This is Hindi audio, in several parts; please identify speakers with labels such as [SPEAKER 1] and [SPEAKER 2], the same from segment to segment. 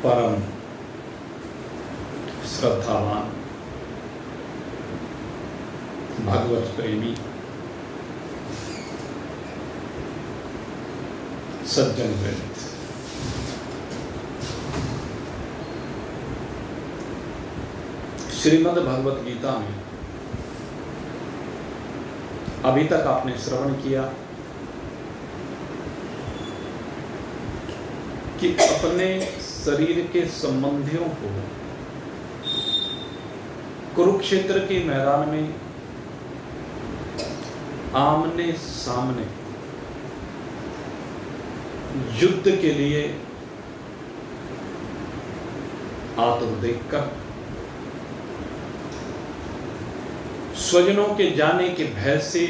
[SPEAKER 1] परम श्रद्धावान भागवत प्रेमी सज्जन वृंद, श्रीमद् भगवत गीता में अभी तक आपने श्रवण किया कि अपने शरीर के संबंधियों को कुरुक्षेत्र के मैदान में आमने सामने युद्ध के लिए आतुर देखकर स्वजनों के जाने के भय से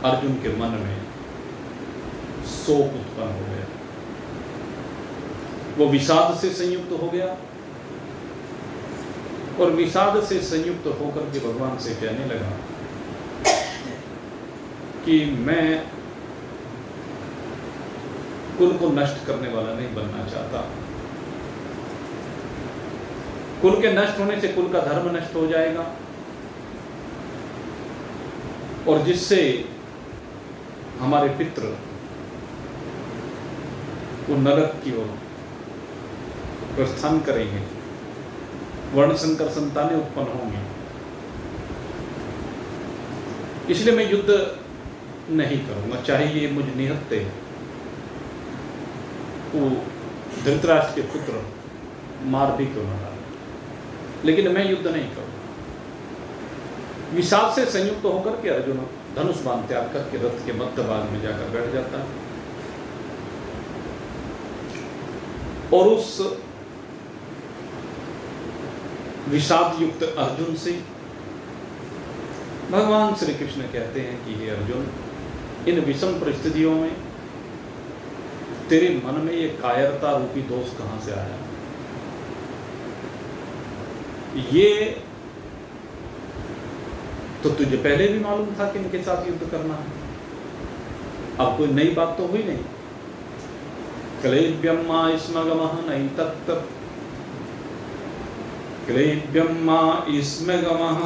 [SPEAKER 1] अर्जुन के मन में शोक उत्पन्न हो गया। वो विषाद से संयुक्त हो गया और विषाद से संयुक्त होकर के भगवान से कहने लगा कि मैं कुल को नष्ट करने वाला नहीं बनना चाहता। कुल के नष्ट होने से कुल का धर्म नष्ट हो जाएगा और जिससे हमारे पितृ वो नरक की ओर प्रस्थान करेंगे, वर्ण संकर संतानें उत्पन्न होंगी। इसलिए मैं युद्ध नहीं करूंगा, चाहे ये मुझ निहत्ते वो धृतराष्ट्र के पुत्र मार भी क्यों न डाले, लेकिन मैं युद्ध नहीं करूंगा। विषाद से संयुक्त होकर के अर्जुन धनुष बाण त्याग करके रथ के मध्य भाग में जाकर बैठ जाता है और उस विषाद युक्त अर्जुन से भगवान श्री कृष्ण कहते हैं कि हे अर्जुन, इन विषम परिस्थितियों में तेरे मन में ये कायरता रूपी दोष कहां से आया? ये तो तुझे पहले भी मालूम था कि इनके साथ युद्ध करना है, अब कोई नई बात तो हुई नहीं। क्लेव्यम मा स्मगमः नहीं तत्त, क्लेव्यम मा स्मगमः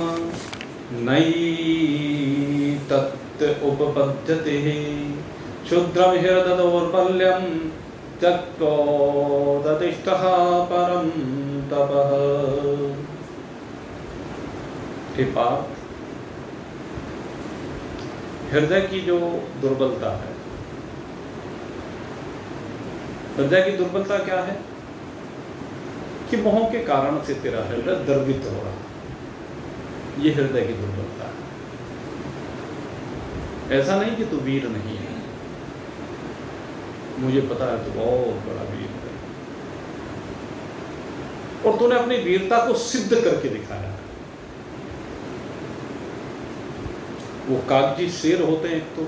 [SPEAKER 1] नहीं तत्त उपपद्यते, क्षुद्रम हृदय दौर्बल्यम त्यक्तोदतिष्ठः परम तपः। हे पार्थ, हृदय की जो दुर्बलता है, हृदय की दुर्बलता क्या है कि मोह के कारण से तेरा हृदय द्रवित हो रहा है, ये हृदय की दुर्बलता है। ऐसा नहीं कि तू वीर नहीं है, मुझे पता है तू बहुत बड़ा वीर है और तूने अपनी वीरता को सिद्ध करके दिखाया। वो कागजी शेर होते हैं तो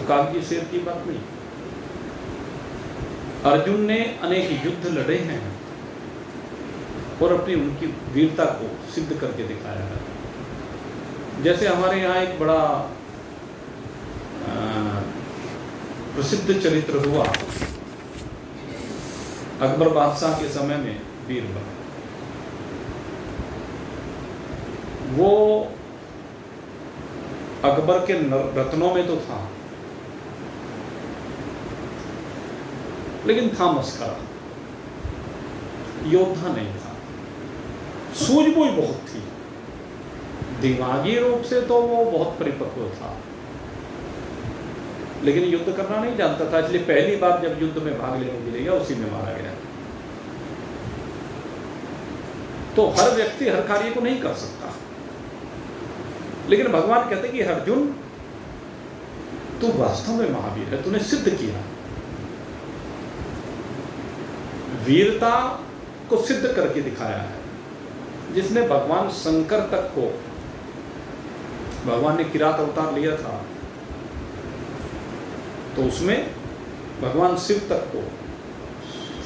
[SPEAKER 1] कागजी शेर की बात नहीं। अर्जुन ने अनेक युद्ध लड़े हैं और अपनी उनकी वीरता को सिद्ध करके दिखाया है। जैसे हमारे यहाँ एक बड़ा प्रसिद्ध चरित्र हुआ अकबर बादशाह के समय में, बीरबल। वो अकबर के रत्नों में तो था, लेकिन था मस्करा, योद्धा नहीं था। सूझबूझ बहुत थी, दिमागी रूप से तो वो बहुत परिपक्व था, लेकिन युद्ध करना नहीं जानता था। इसलिए पहली बार जब युद्ध में भाग लेने के लिए गया, उसी में मारा गया। तो हर व्यक्ति हर कार्य को नहीं कर सकता, लेकिन भगवान कहते कि अर्जुन, तू वास्तव में महावीर है, तूने सिद्ध किया। वीरता को सिद्ध करके दिखाया है। जिसने भगवान शंकर तक को, भगवान ने किरात अवतार लिया था, तो उसमें भगवान शिव तक को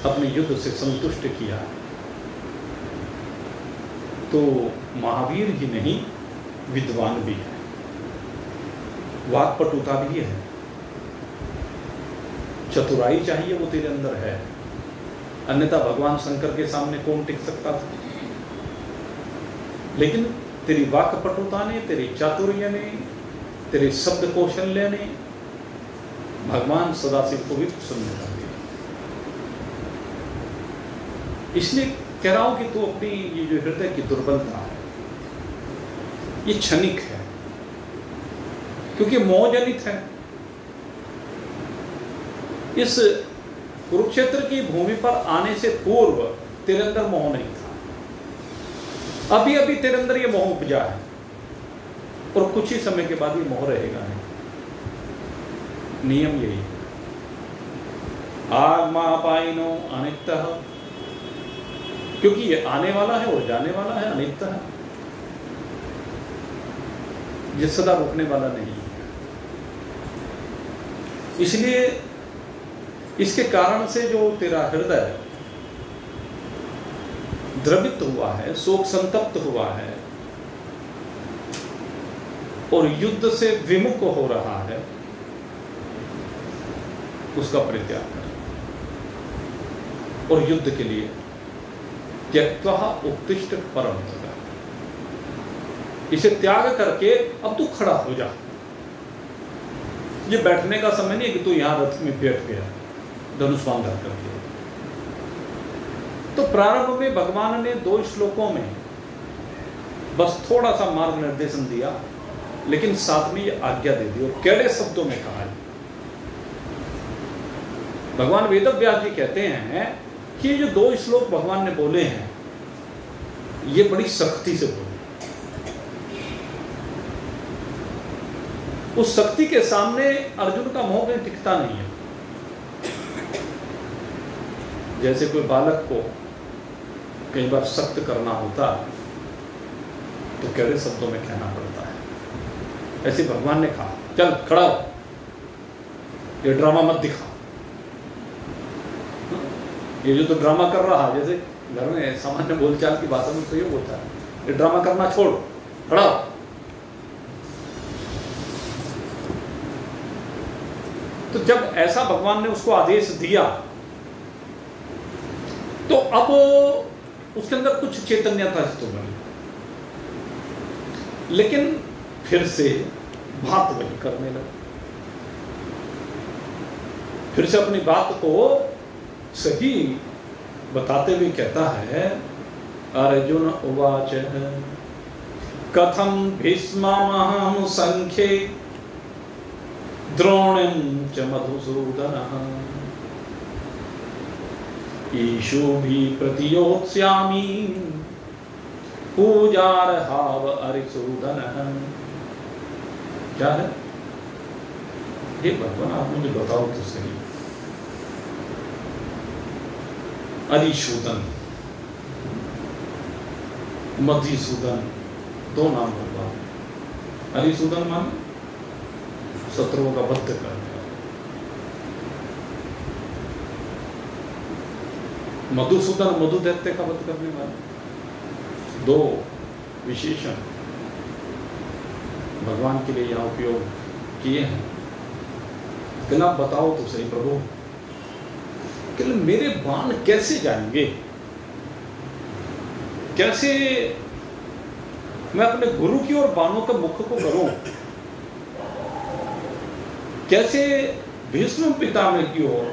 [SPEAKER 1] अपने युद्ध से संतुष्ट किया। तो महावीर ही नहीं, विद्वान भी है, वाक्पटुता भी है, चतुराई चाहिए वो तेरे अंदर है, अन्यथा भगवान शंकर के सामने कौन टिक सकता था। लेकिन तेरी वाक्पटुता ने, तेरी चातुर्य ने, तेरे शब्द कौशल्य ने भगवान सदाशिव को भी प्रसन्न कर दिया। इसलिए कह रहा हूं कि तू अपनी ये जो हृदय की दुर्बलता है ये क्षणिक है, क्योंकि मोह जनित है। इस कुरुक्षेत्र की भूमि पर आने से पूर्व तेरे अंदर मोह नहीं था, अभी अभी तेरे अंदर ये मोह उपजा है और कुछ ही समय के बाद ये मोह रहेगा नहीं। नियम यही है, आगमापायिनो अनित्यः, क्योंकि ये आने वाला है और जाने वाला है, अनित्य है, ये सदा रुकने वाला नहीं है। इसलिए इसके कारण से जो तेरा हृदय द्रवित हुआ है, शोक संतप्त हुआ है और युद्ध से विमुख हो रहा है, उसका परित्याग कर और युद्ध के लिए त्यक्त्वा उत्तिष्ठ परम तथा, इसे त्याग करके अब तू खड़ा हो जा। ये बैठने का समय नहीं है कि तू यहां रथ में बैठ गया धनुष बांध करके। तो प्रारंभ में भगवान ने 2 श्लोकों में बस थोड़ा सा मार्ग निर्देशन दिया, लेकिन साथ में ये आज्ञा दे दी और कैड़े शब्दों में कहा है। भगवान वेदव्यास जी कहते हैं कि ये जो 2 श्लोक भगवान ने बोले हैं ये बड़ी सख्ती से बोले। उस शक्ति के सामने अर्जुन का मोह कहीं टिकता नहीं है। जैसे कोई बालक को कई बार सख्त करना होता तो कैसे शब्दों में कहना पड़ता है, ऐसे भगवान ने कहा चल खड़ा हो, ये ड्रामा मत दिखा। ये जो तो ड्रामा कर रहा है, जैसे घर में सामान्य बोलचाल की भाषा में प्रयोग होता है, ये ड्रामा करना छोड़, खड़ा हो। तो जब ऐसा भगवान ने उसको आदेश दिया तो अब उसके अंदर कुछ चैतन्यता तो बनी, लेकिन फिर से बात वही करने लगा, फिर से अपनी बात को सही बताते हुए कहता है अर्जुन उवाच कथम भीष्ममहं संख्ये द्रोणं च मधुसूदनः ईशुभिः प्रतियोत्स्यामि पूजार्हाव अरिसूदनः। क्या है ये भगवान, आप मुझे बताओ तो सही। अरिसूदन मधुसूदन 2 नाम भगवान। अरिसूदन मान शत्रुओं का वध करने वाला, मधुसूदन मधु दैत्य का वध करने वाला। 2 विशेषण भगवान के लिए यहाँ उपयोग किए हैं। कि आप बताओ तो सही प्रभु, कि मेरे बाण कैसे जाएंगे, कैसे मैं अपने गुरु की ओर बाणों का मुख को करूं, कैसे भीष्म पितामह की ओर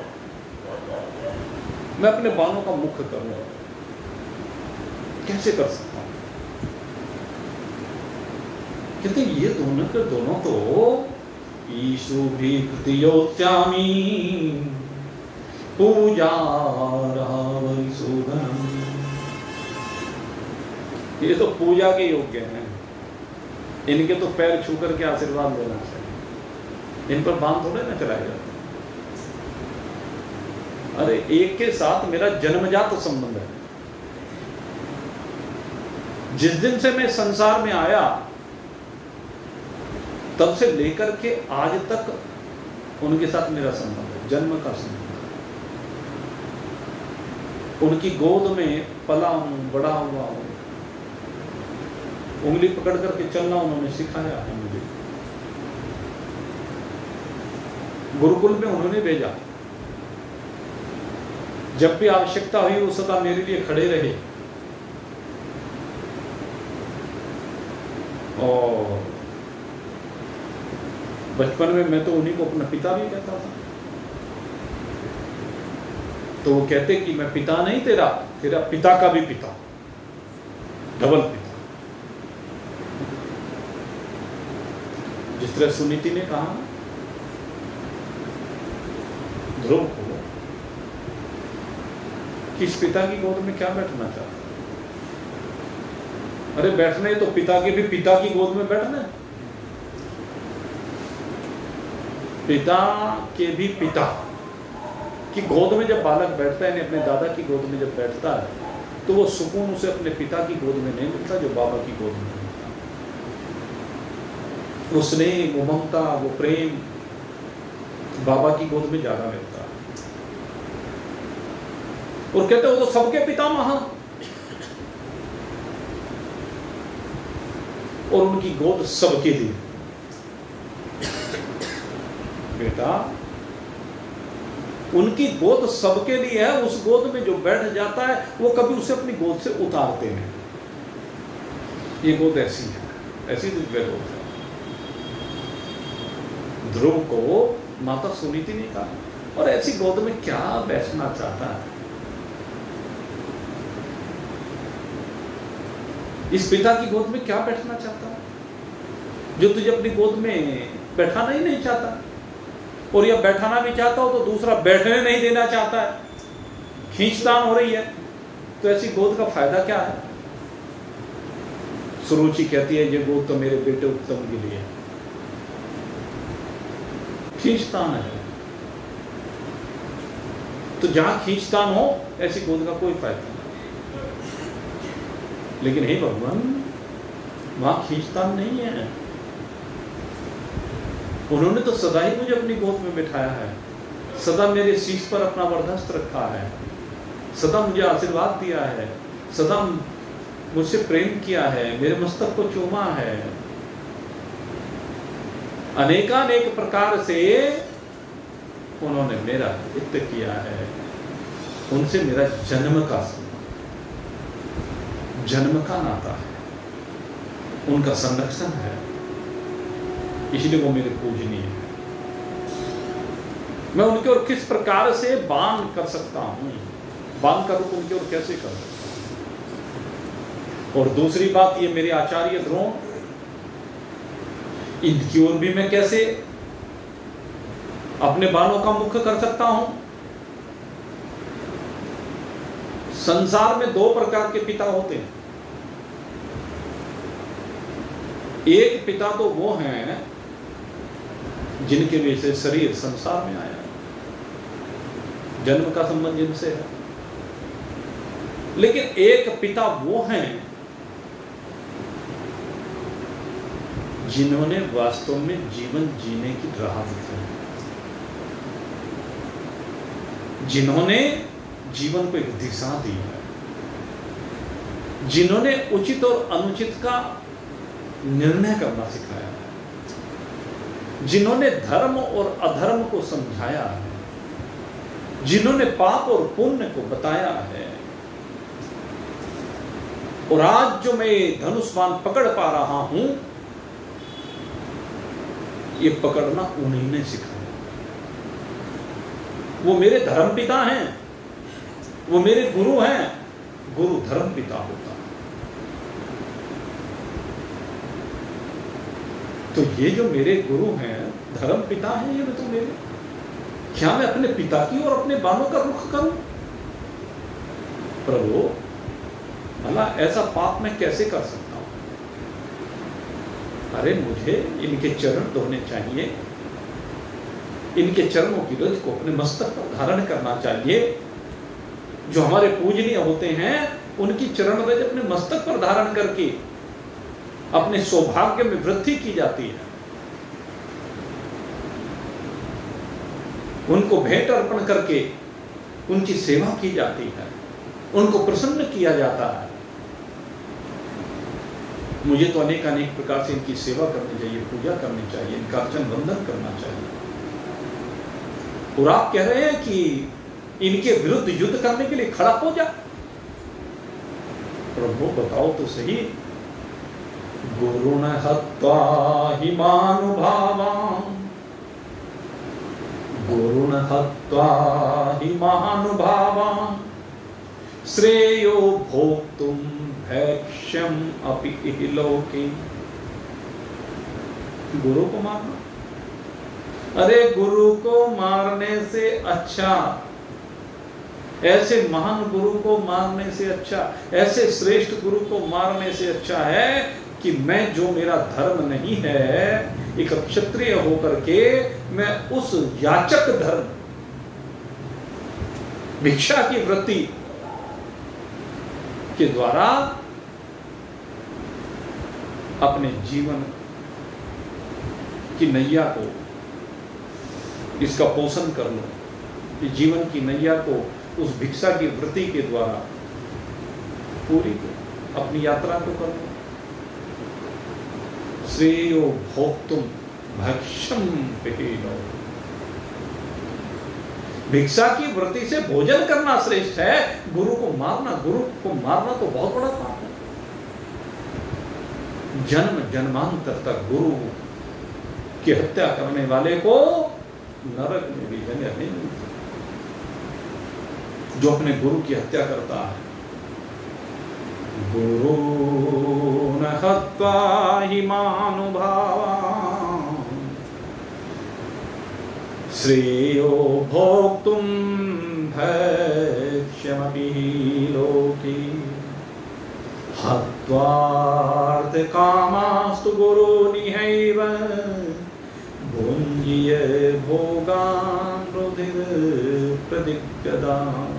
[SPEAKER 1] मैं अपने बाणों का मुख करूं, कैसे कर सकता हूं। कहते ये दोनों के दोनों तो ईशुभिः प्रतियोत्स्यामि पूजार्हाव अरिसूदनम्, ये तो पूजा के योग्य हैं, इनके तो पैर छू करके आशीर्वाद लेना चाहिए, इन पर बाण थोड़े ना चलाए जाते। अरे एक के साथ मेरा जन्मजात संबंध है, जिस दिन से मैं संसार में आया तब से लेकर के आज तक उनके साथ मेरा संबंध है, जन्म का संबंध। उनकी गोद में पला हूं, बड़ा हुआ हूं, उंगली पकड़ करके चलना उन्होंने सिखाया है मुझे, गुरुकुल में उन्होंने भेजा, जब भी आवश्यकता हुई वो सदा मेरे लिए खड़े रहे। और बचपन में मैं तो उन्हीं को अपना पिता भी कहता था। तो वो कहते कि मैं पिता नहीं तेरा, तेरा पिता का भी पिता, डबल पिता। जिस तरह सुनीति ने कहा ध्रुव को कि इस पिता की गोद में क्या बैठना चाहता, अरे बैठने तो पिता के भी पिता की गोद में बैठना, पिता के भी पिता की गोद में जब बालक बैठता है, अपने दादा की गोद में जब बैठता है, तो वो सुकून उसे अपने पिता की गोद में नहीं मिलता जो बाबा की गोद में मिलता। वो स्नेह, वो ममता, वो प्रेम बाबा की गोद में ज्यादा मिलता है। और कहते हो तो सबके पितामह, और उनकी गोद सबके लिए। बेटा उनकी गोद सबके लिए है, उस गोद में जो बैठ जाता है वो कभी उसे अपनी गोद से उतारते नहीं। ये गोद ऐसी है, ऐसी दिव्य गोद है। ध्रुव को माता सुनीति ने कहा, और ऐसी गोद में क्या बैठना चाहता है, इस पिता की गोद में क्या बैठना चाहता है जो तुझे अपनी गोद में बैठाना ही नहीं चाहता, और या बैठाना भी चाहता हो तो दूसरा बैठने नहीं देना चाहता है, खींचतान हो रही है, तो ऐसी गोद का फायदा क्या है। सुरुचि कहती है ये गोद तो मेरे बेटे उत्तम के लिए, खींचतान है। तो जहां खींचतान हो ऐसी गोद का कोई फायदा नहीं। लेकिन हे भगवान, वहां खींचतान नहीं है। उन्होंने तो सदा ही मुझे अपनी गोद में बिठाया है, सदा मेरे शीश पर अपना वरदहस्त रखा है, सदा मुझे आशीर्वाद दिया है, सदा मुझसे प्रेम किया है, मेरे मस्तक को चूमा है, अनेकानेक प्रकार से उन्होंने मेरा हित किया है। उनसे मेरा जन्म का नाता है, उनका संरक्षण है, इसलिए वो मेरे पूजनीय है। मैं उनके ओर किस प्रकार से बाण कर सकता हूं, बाण का रूप उनके ओर कैसे कर सकता हूं। और दूसरी बात, ये मेरे आचार्य द्रोण, इनकी ओर भी मैं कैसे अपने बाणों का मुख कर सकता हूं। संसार में दो प्रकार के पिता होते हैं। एक पिता तो वो हैं जिनके वजह से शरीर संसार में आया, जन्म का संबंध जिनसे है। लेकिन एक पिता वो हैं जिन्होंने वास्तव में जीवन जीने की राह दिखाई, जिन्होंने जीवन को एक दिशा दी है, जिन्होंने उचित और अनुचित का निर्णय करना सिखाया है, जिन्होंने धर्म और अधर्म को समझाया है, जिन्होंने पाप और पुण्य को बताया है। और आज जो मैं धनुष बाण पकड़ पा रहा हूं, ये पकड़ना उन्हीं ने सिखाया। वो मेरे धर्म पिता हैं, वो मेरे गुरु हैं। गुरु धर्म पिता होता है। तो ये जो मेरे गुरु हैं, धर्म पिता हैं, ये तो मेरे, क्या मैं अपने पिता की और अपने बाणों का रुख करूं? प्रभु, भला ऐसा पाप मैं कैसे कर सकता हूं? अरे मुझे इनके चरण धोने चाहिए, इनके चरणों की रज को अपने मस्तक पर धारण करना चाहिए। जो हमारे पूजनीय होते हैं, उनकी चरण रज अपने मस्तक पर धारण करके अपने सौभाग्य में वृद्धि की जाती है। उनको भेंट अर्पण करके उनकी सेवा की जाती है, उनको प्रसन्न किया जाता है। मुझे तो अनेक अनेक प्रकार से इनकी सेवा करनी चाहिए, पूजा करनी चाहिए, इनका अर्चन वंदन करना चाहिए। और आप कह रहे हैं कि इनके विरुद्ध युद्ध करने के लिए खड़ा हो जा। प्रभु बताओ तो सही, गुरुण हत्वा हि महानुभावान्, गुरुण हत्वा हि महानुभावान्, श्रेयो भोक्तुं भैक्ष्यम् अपि इह लोके। गुरु को मारना, अरे गुरु को मारने से अच्छा, ऐसे महान गुरु को मारने से अच्छा, ऐसे श्रेष्ठ गुरु को मारने से अच्छा है कि मैं, जो मेरा धर्म नहीं है, एक क्षत्रिय होकर के मैं उस याचक धर्म, भिक्षा की वृत्ति के द्वारा अपने जीवन की नैया को, इसका पोषण कर लो, कि जीवन की नैया को उस भिक्षा की वृत्ति के द्वारा पूरी को, अपनी यात्रा को कर लो। श्रेयो भोक्तुम भक्षम पिहीनो, भिक्षा की वृत्ति से भोजन करना श्रेष्ठ है, गुरु को मारना, गुरु को मारना तो बहुत बड़ा पाप है। जन्म जन्मांतर तक गुरु की हत्या करने वाले को नरक में भी जगह नहीं मिलती। जो अपने गुरु की हत्या करता है, गुरु न हत्वा हि महानुभावान्, श्रेयो भोक्तुं भैक्ष्यमपि लोके, हत्वार्थकामास्तु गुरुनिहैव, भुञ्जीय भोगान् रुधिर प्रतिगदान्।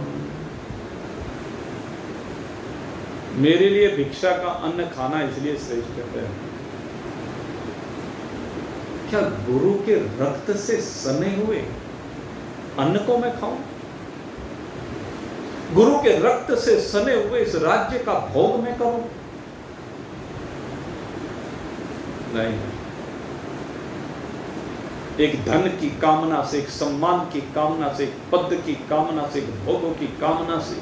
[SPEAKER 1] मेरे लिए भिक्षा का अन्न खाना इसलिए श्रेष्ठ है, क्या गुरु के रक्त से सने हुए अन्न को मैं खाऊं? गुरु के रक्त से सने हुए इस राज्य का भोग मैं करूं? नहीं। एक धन की कामना से, एक सम्मान की कामना से, एक पद की कामना से, एक भोगों की कामना से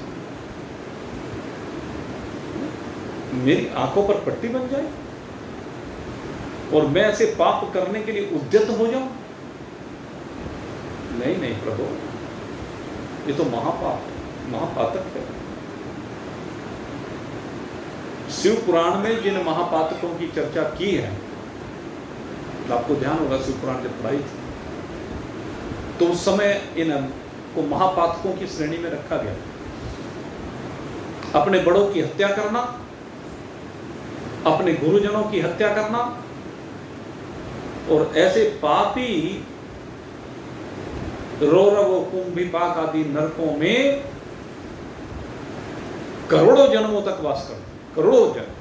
[SPEAKER 1] मेरी आंखों पर पट्टी बन जाए और मैं ऐसे पाप करने के लिए उद्यत हो जाऊं? नहीं नहीं प्रभु, ये तो महापाप है, महापातक है। शिव पुराण में जिन महापातकों की चर्चा की है, तो आपको ध्यान होगा शिव पुराण जब पढ़ाई थी तो उस समय इन को महापातकों की श्रेणी में रखा गया। अपने बड़ों की हत्या करना, अपने गुरुजनों की हत्या करना और ऐसे पापी रौरव, कुंभिपाक आदि नरकों में करोड़ों जन्मों तक वास करना, करोड़ों जन्म,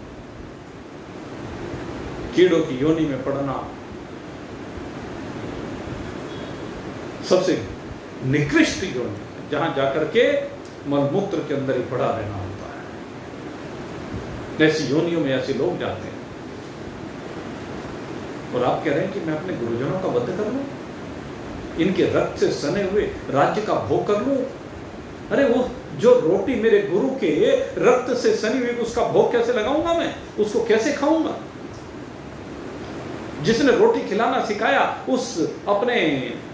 [SPEAKER 1] कीड़ों की योनि में पड़ना, सबसे निकृष्ट योनि, जहां जाकर के मलमूत्र के अंदर ही पड़ा रहना होता है। ऐसी योनियों में ऐसे लोग जाते हैं और आप कह रहे हैं कि मैं अपने गुरुजनों का वध कर लूं, इनके रक्त से सने हुए राज्य का भोग कर लूं? अरे वो जो रोटी मेरे गुरु के रक्त से सनी हुई, उसका भोग कैसे लगाऊंगा मैं? उसको कैसे खाऊंगा? जिसने रोटी खिलाना सिखाया उस अपने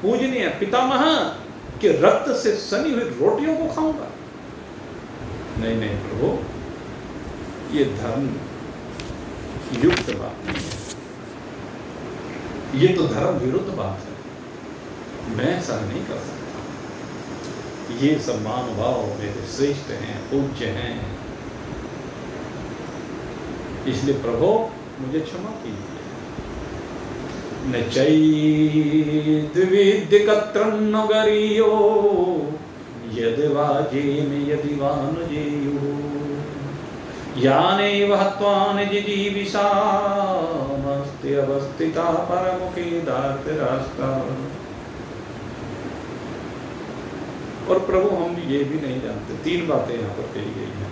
[SPEAKER 1] पूजनीय पितामह के रक्त से सनी हुई रोटियों को खाऊंगा? नहीं नहीं प्रभु, ये धर्म युक्त बात नहीं है, ये तो धर्म विरुद्ध बात है। मैं ऐसा नहीं कर सकता। ये सब महानुभाव मेरे श्रेष्ठ हैं, पूज्य हैं, इसलिए प्रभु मुझे क्षमा कीजिए। न चैद्विद्यकत्रन्न गरीयो यदि वाजेम यदि वानुजेयो, यानेव हत्वान जिजीविषामस्ति अवस्थिता परमुखे दार्तराष्ट्रा। और प्रभु हम ये भी नहीं जानते, तीन बातें यहां पर कही गई हैं।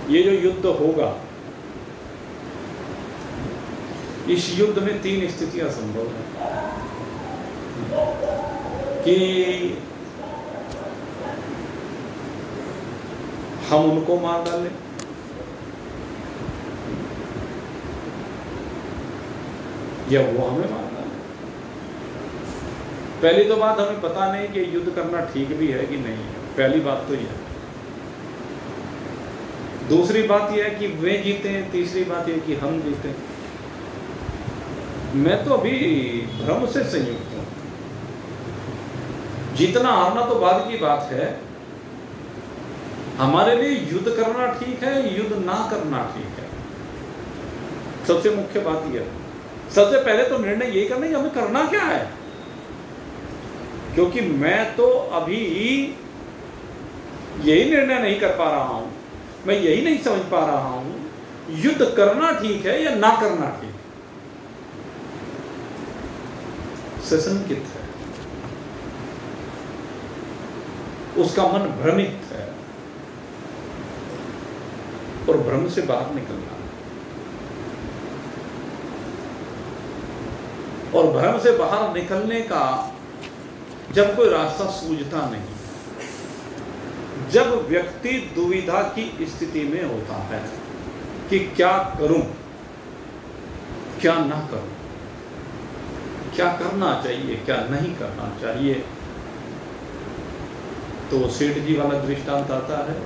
[SPEAKER 1] ये जो युद्ध होगा, इस युद्ध में तीन स्थितियां संभव हैं कि हम उनको मार डालें, या वो हमें मार डालें। पहली तो बात हमें पता नहीं कि युद्ध करना ठीक भी है कि नहीं है, पहली बात तो यह है। दूसरी बात यह है कि वे जीते, तीसरी बात यह कि हम जीते। मैं तो अभी भ्रम से संयुक्त हूं। जीतना हारना तो बाद की बात है। हमारे लिए युद्ध करना ठीक है, युद्ध ना करना ठीक है। सबसे मुख्य बात यह, सबसे पहले तो निर्णय यही करना है कि हमें करना क्या है। क्योंकि मैं तो अभी यही निर्णय नहीं कर पा रहा हूं, मैं यही नहीं समझ पा रहा हूं युद्ध करना ठीक है या ना करना ठीक है। सशंकित है, उसका मन भ्रमित है और भ्रम से बाहर निकलना है। और भ्रम से बाहर निकलने का जब कोई रास्ता सूझता नहीं, जब व्यक्ति दुविधा की स्थिति में होता है कि क्या करूं, क्या ना करूं, क्या करना चाहिए, क्या नहीं करना चाहिए, तो सेठ जी वाला दृष्टांत आता है,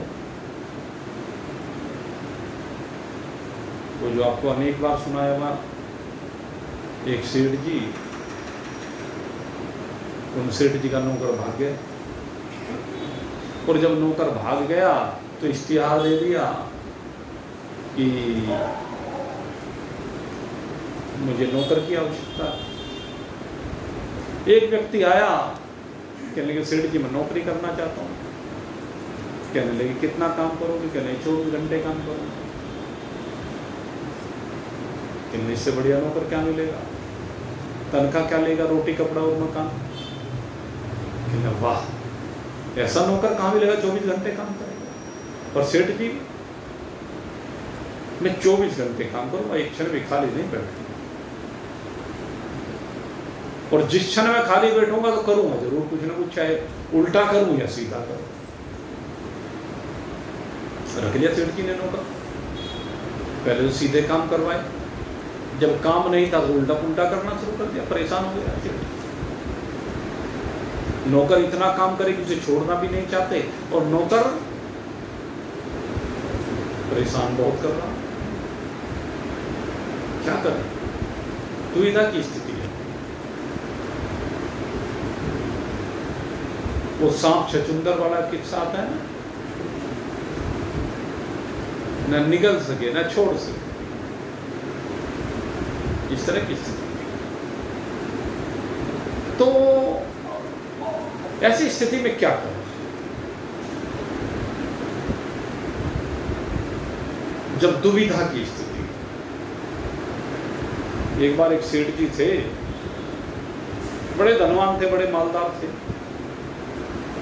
[SPEAKER 1] वो जो आपको अनेक बार सुनाया हुआ। एक सेठ जी, उन सेठ जी का नौकर भाग गया, और जब नौकर भाग गया तो इश्तिहार दे दिया कि मुझे नौकर की आवश्यकता है। एक व्यक्ति आया, कहने लगे सेठ जी मैं नौकरी करना चाहता हूँ। कहने लगे कितना काम करोगे? कहने 24 घंटे काम करूँगा। कहने इससे बढ़िया नौकर क्या मिलेगा? तनख्वाह क्या लेगा? रोटी कपड़ा और मकान। कहने वाह, ऐसा नौकर कहाँ मिलेगा 24 घंटे काम करेगा। और सेठ जी मैं 24 घंटे काम करूँगा, एक क्षण भी खाली नहीं बैठूंगा, और जिस क्षण में खाली बैठूंगा तो करूंगा जरूर कुछ ना कुछ, चाहे उल्टा करूं या सीधा करूं। रख लिया सेठ जी ने नौकर। पहले तो सीधे काम करवाए, जब काम नहीं था तो उल्टा पुल्टा करना शुरू कर दिया। परेशान हो गया सेठ। नौकर इतना काम करे कि उसे छोड़ना भी नहीं चाहते, और नौकर परेशान बहुत कर रहा। क्या करें? दुविधा की स्थिति है। वो सांप छछूंदर वाला किस्सा आता है ना, न निकल सके न छोड़ सके, इस तरह की स्थिति। तो ऐसी स्थिति में क्या करें? जब दुविधा की स्थिति। एक बार एक सेठ जी थे, बड़े धनवान थे, बड़े मालदार थे,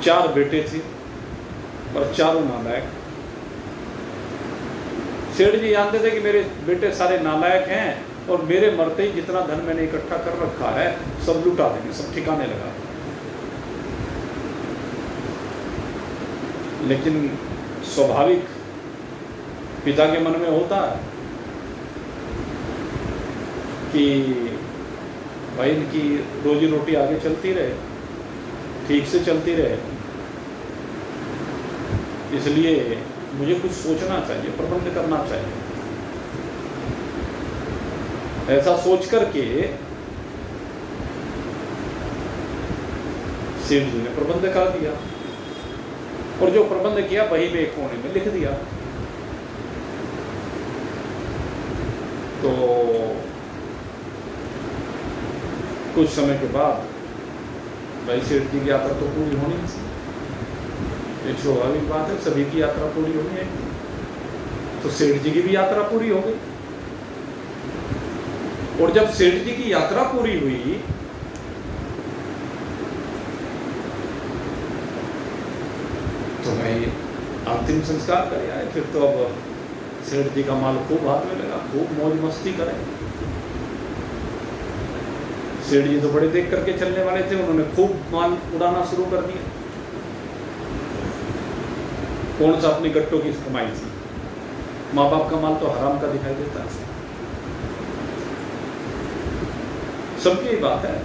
[SPEAKER 1] 4 बेटे थे और चारों नालायक। सेठ जी जानते थे कि मेरे बेटे सारे नालायक हैं और मेरे मरते ही जितना धन मैंने इकट्ठा कर रखा है सब लुटा देंगे, सब ठिकाने लगा। लेकिन स्वाभाविक पिता के मन में होता है कि भाई इनकी रोजी रोटी आगे चलती रहे, ठीक से चलती रहे, इसलिए मुझे कुछ सोचना चाहिए, प्रबंध करना चाहिए। ऐसा सोच करके सेठ जी ने प्रबंध कर दिया, और जो प्रबंध किया वही में एक कोने में लिख दिया। तो कुछ समय के बाद भाई सेठ जी की यात्रा तो पूरी होनी थी, एक स्वाभाविक बात है, सभी की यात्रा पूरी होनी है। तो सेठ जी की भी यात्रा पूरी हो गई, और जब सेठ जी की यात्रा पूरी हुई तो भाई अंतिम संस्कार कर आए। फिर तो अब सेठ जी का माल खूब हाथ में लगा, खूब मौज मस्ती करें। सेठ जी तो बड़े देख करके चलने वाले थे, उन्होंने खूब माल उड़ाना शुरू कर दिया। कौन सा अपने गट्टों की कमाई थी? माँ बाप का माल तो हराम का दिखाई देता है। सबकी यही बात है,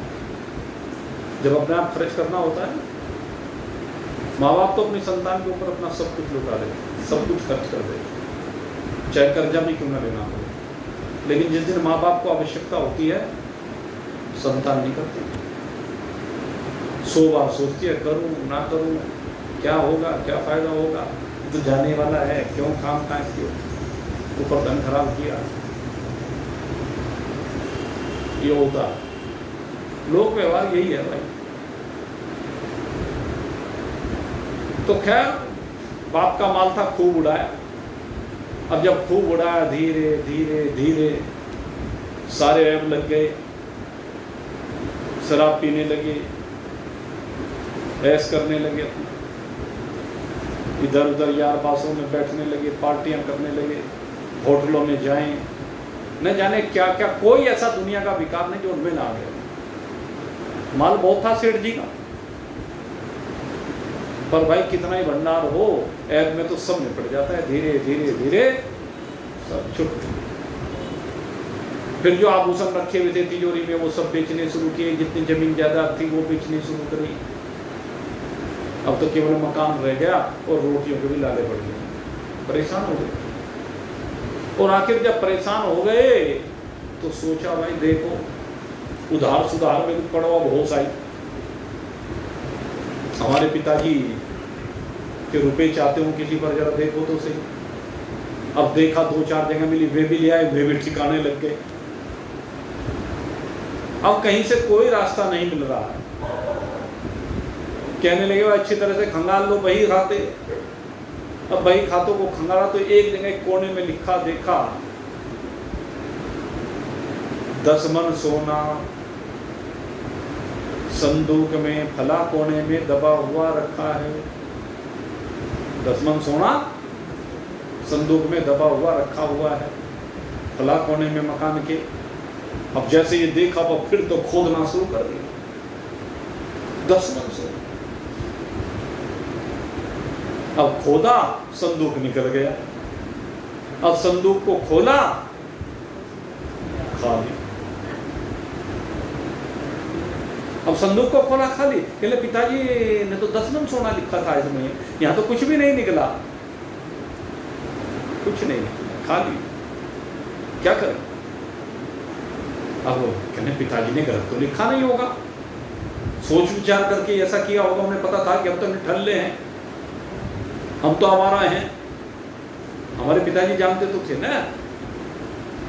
[SPEAKER 1] जब अपने आप खर्च करना होता है, माँ बाप तो अपनी संतान के ऊपर अपना सब कुछ लुटा देते, सब कुछ खर्च कर देते, चाहे कर्जा भी क्यों ना लेना हो। लेकिन जिस दिन माँ बाप को आवश्यकता होती है, संतान नहीं करती। 100 बार सोचती है, करूं ना करूं, क्या होगा, क्या फायदा होगा, तो जाने वाला है, क्यों काम काज किया, ऊपर धन खराब किया। ये होता लोक व्यवहार यही है भाई। तो खैर बाप का माल था, खूब उड़ाया। अब जब खूब उड़ाया, धीरे धीरे धीरे सारे ऐब लग गए, शराब पीने लगे, ऐश करने लगे, इधर उधर यार पासों में बैठने लगे, पार्टियां करने लगे, होटलों में जाएं, न जाने क्या क्या, कोई ऐसा दुनिया का विकार नहीं जो उनमें ना आ गया। माल बहुत था सेठ जी का, पर भाई कितना ही भंडार हो, ऐब में तो सब निपट जाता है, धीरे धीरे धीरे सब छुट। फिर जो आभूषण रखे हुए थे तिजोरी में वो सब बेचने शुरू किए, जितनी जमीन जायदाद थी वो बेचने शुरू करी। अब तो केवल मकान रह गया और रोटियों के भी लाले पड़ गए, परेशान हो गए। और आखिर जब परेशान हो गए तो सोचा भाई देखो, उधार सुधार में भी पड़ो, अब होश आई। हमारे पिताजी के रुपए चाहते हो किसी पर, जरा देखो तो सही। अब देखा, 2-4 जगह मिली, वे भी ले आए, वे भी ठिकाने लग गए। अब कहीं से कोई रास्ता नहीं मिल रहा है। कहने लगे अच्छी तरह से खंगाल लो, वही खाते। अब वही खातों को खंगाला तो एक जगह कोने में लिखा देखा, 10 मन सोना संदूक में फला कोने में दबा हुआ रखा है। 10 मन सोना संदूक में दबा हुआ रखा हुआ है, फला कोने में मकान के। अब जैसे ये देखा, अब फिर तो खोदना शुरू कर दिया, 10 मन सोना। अब खोदा, संदूक निकल गया। अब संदूक को खोला, खाली। अब संदूक को खोला, खाली। कहले पिताजी ने तो 10 मन सोना लिखा था इसमें, यहां तो कुछ भी नहीं निकला, कुछ नहीं निकला, खाली। क्या करें? अब कहने पिताजी ने गलत तो लिखा नहीं होगा, सोच विचार करके ऐसा किया होगा, उन्हें पता था कि अब तो निठल्ले हैं, हम तो आवारा हैं। हमारे पिताजी जानते तो थे ना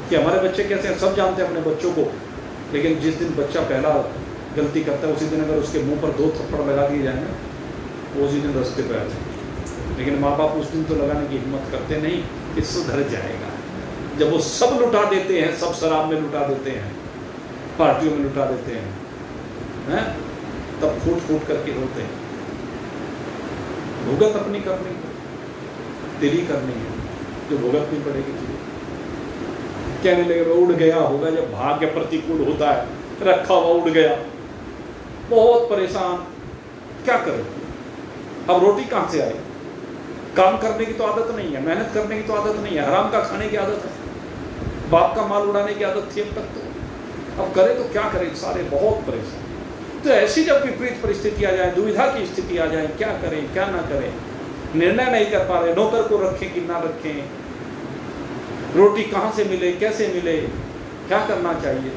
[SPEAKER 1] कि हमारे बच्चे कैसे हैं, सब जानते हैं अपने बच्चों को। लेकिन जिस दिन बच्चा पहला गलती करता है, उसी दिन अगर उसके मुंह पर 2 थप्पड़ लगा दिए जाए ना, वो उसी दिन रास्ते पे आ जाए। लेकिन माँ बाप उस दिन तो लगाने की हिम्मत करते नहीं कि सुधर जाएगा। जब वो सब लुटा देते हैं, सब शराब में लुटा देते हैं, पार्टियों में लुटा देते हैं, तब फूट फूट करके रोते हैं। भुगत अपनी करनी है, तेरी करनी है, जो भुगत नहीं पड़ेगी तुझे। कहने लगे उड़ गया होगा, जब भाग्य प्रतिकूल होता है, रखा हुआ उड़ गया, बहुत परेशान, क्या करें? अब रोटी कहां से आई? काम करने की तो आदत नहीं है, मेहनत करने की तो आदत नहीं है, हराम का खाने की आदत है, बाप का माल उड़ाने की आदत थी अब तक। तो अब करे तो क्या करें? सारे बहुत परेशान। तो ऐसी जब विपरीत परिस्थिति आ जाए, दुविधा की स्थिति आ जाए, क्या करें क्या ना करें, निर्णय नहीं कर पा रहे, नौकर को रखें कि ना रखें, रोटी कहां से मिले, कैसे मिले, क्या करना चाहिए,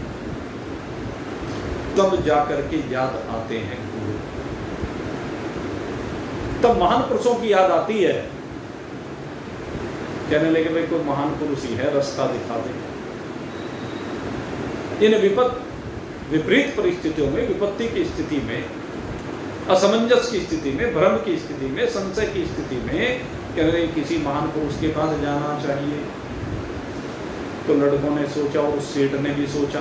[SPEAKER 1] तब जाकर के याद आते हैं गुरु। तब महान पुरुषों की याद आती है। कहने लगे भाई कोई महान पुरुष ही है, रास्ता दिखा दे। इन विपरीत परिस्थितियों में, विपत्ति की स्थिति में, असमंजस की स्थिति में, भ्रम की स्थिति में, संशय की स्थिति में कह रहे किसी महान पुरुष के पास जाना चाहिए। तो लड़कों ने सोचा और सेठ ने भी सोचा